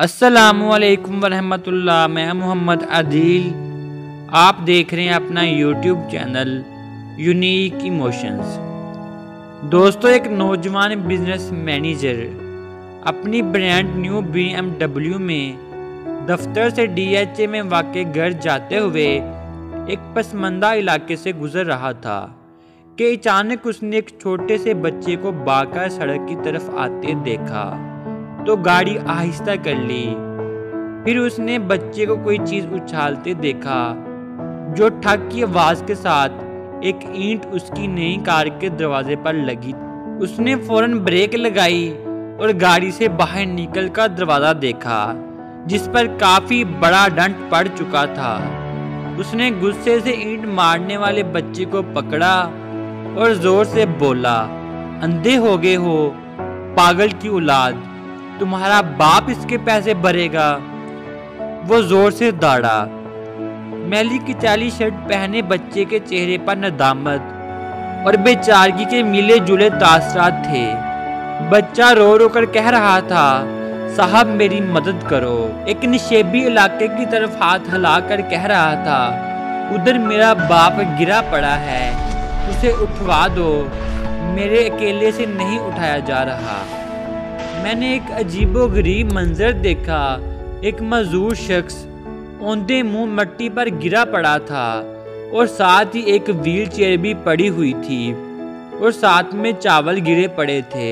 السلام علیکم ورحمۃ اللہ، میں محمد عادل۔ آپ دیکھ رہے ہیں اپنا یوٹیوب چینل یونیک ایموشنز۔ دوستو، ایک نوجوان بزنس مینیجر اپنی برانڈ نیو BMW میں دفتر سے DHA میں واقع گھر جاتے ہوئے ایک پسماندہ علاقے سے گزر رہا تھا کہ اچانک اس نے ایک چھوٹے سے بچے کو بھاگ سڑک کی طرف آتے دیکھا تو گاڑی آہستہ کر لی۔ پھر اس نے بچے کو کوئی چیز اچھالتے دیکھا جو ٹھک کی آواز کے ساتھ ایک اینٹ اس کی نئی کار کے دروازے پر لگی۔ اس نے فوراً بریک لگائی اور گاڑی سے باہر نکل کر دروازہ دیکھا جس پر کافی بڑا ڈنٹ پڑ چکا تھا۔ اس نے غصے سے اینٹ مارنے والے بچے کو پکڑا اور زور سے بولا، اندھے ہو گئے ہو پاگل کی اولاد، تمہارا باپ اس کے پیسے بھرے گا۔ وہ زور سے دوڑا۔ میلی کچالی شرٹ پہنے بچے کے چہرے پر ندامت اور بے چارگی کے ملے جلے تاثرات تھے۔ بچہ رو رو کر کہہ رہا تھا، صاحب میری مدد کرو۔ ایک نشیبی علاقے کی طرف ہاتھ ہلا کر کہہ رہا تھا، ادھر میرا باپ گرا پڑا ہے، اسے اٹھوا دو، میرے اکیلے سے نہیں اٹھایا جا رہا۔ میں نے ایک عجیب و غریب منظر دیکھا۔ ایک معذور شخص اوندھے منہ مٹی پر گرا پڑا تھا اور ساتھ ہی ایک ویل چیئر بھی پڑی ہوئی تھی اور ساتھ میں چاول گرے پڑے تھے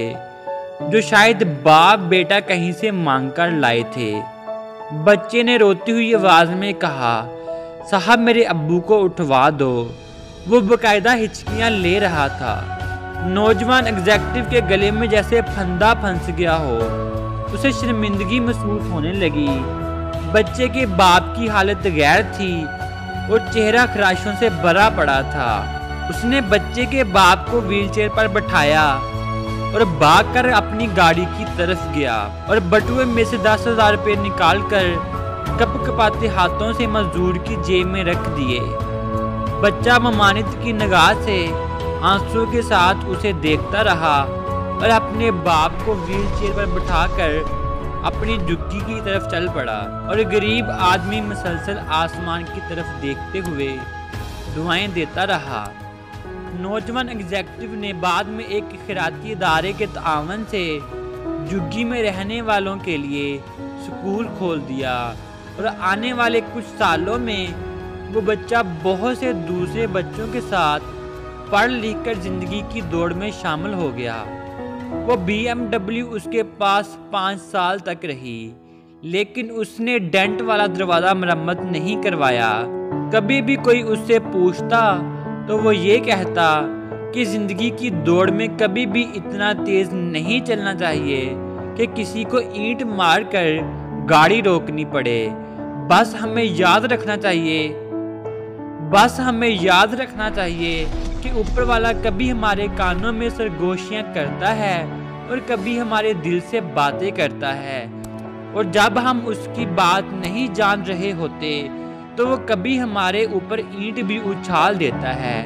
جو شاید باپ بیٹا کہیں سے مانگ کر لائے تھے۔ بچے نے روتی ہوئی آواز میں کہا، صاحب میرے ابو کو اٹھوا دو۔ وہ باقاعدہ ہچکیاں لے رہا تھا۔ نوجوان ایگزیکٹو کے گلے میں جیسے پھندا پھنس گیا ہو، اسے شرمندگی محسوس ہونے لگی۔ بچے کے باپ کی حالت غیر تھی اور چہرہ خراشوں سے بھرا پڑا تھا۔ اس نے بچے کے باپ کو ویل چیئر پر بٹھایا اور بھاگ کر اپنی گاڑی کی طرف گیا اور بٹوے میں سے 10,000 روپے نکال کر کپ کپاتے ہاتھوں سے مزدور کی جیب میں رکھ دیے۔ بچہ ممانعت کی نگاہ سے آنسو کے ساتھ اسے دیکھتا رہا اور اپنے باپ کو ویل چیئر پر بٹھا کر اپنی جھگی کی طرف چل پڑا اور غریب آدمی مسلسل آسمان کی طرف دیکھتے ہوئے دعائیں دیتا رہا۔ نوجوان ایگزیکٹو نے بعد میں ایک خیراتی ادارے کے تعاون سے جھگی میں رہنے والوں کے لیے سکول کھول دیا اور آنے والے کچھ سالوں میں وہ بچہ بہت سے دوسرے بچوں کے ساتھ پڑھ لکھ کر زندگی کی دوڑ میں شامل ہو گیا۔ وہ BMW اس کے پاس 5 سال تک رہی، لیکن اس نے ڈینٹ والا دروازہ مرمت نہیں کروایا۔ کبھی بھی کوئی اس سے پوچھتا تو وہ یہ کہتا کہ زندگی کی دوڑ میں کبھی بھی اتنا تیز نہیں چلنا چاہیے کہ کسی کو اینٹ مار کر گاڑی روکنی پڑے۔ بس ہمیں یاد رکھنا چاہیے کہ اوپر والا کبھی ہمارے کانوں میں سرگوشیاں کرتا ہے اور کبھی ہمارے دل سے باتیں کرتا ہے، اور جب ہم اس کی بات نہیں جان رہے ہوتے تو وہ کبھی ہمارے اوپر اینٹ بھی اچھال دیتا ہے۔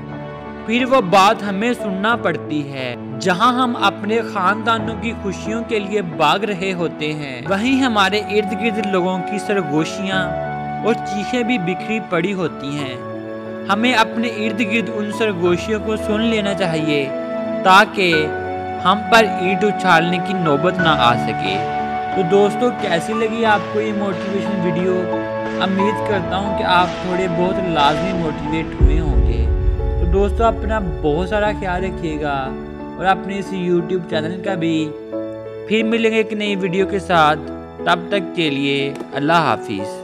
پھر وہ بات ہمیں سننا پڑتی ہے۔ جہاں ہم اپنے خاندانوں کی خوشیوں کے لیے بھاگ رہے ہوتے ہیں، وہیں ہمارے ارد گرد لوگوں کی سرگوشیاں اور چیخیں بھی بکھری پڑی ہوتی ہیں۔ ہمیں اپنے ارد گرد ان سرگوشیوں کو سن لینا چاہیے تاکہ ہم پر اینٹ اچھالنے کی نوبت نہ آ سکے۔ تو دوستو، کیسی لگی آپ کو یہ موٹیویشن ویڈیو؟ امید کرتا ہوں کہ آپ تھوڑے بہت لازمی موٹیویٹ ہوئے ہوں گے۔ تو دوستو، اپنا بہت سارا خیال رکھیے گا اور اپنے اس یوٹیوب چینل کا بھی۔ پھر ملیں گے ایک نئی ویڈیو کے ساتھ، تب تک کے لیے اللہ حافظ۔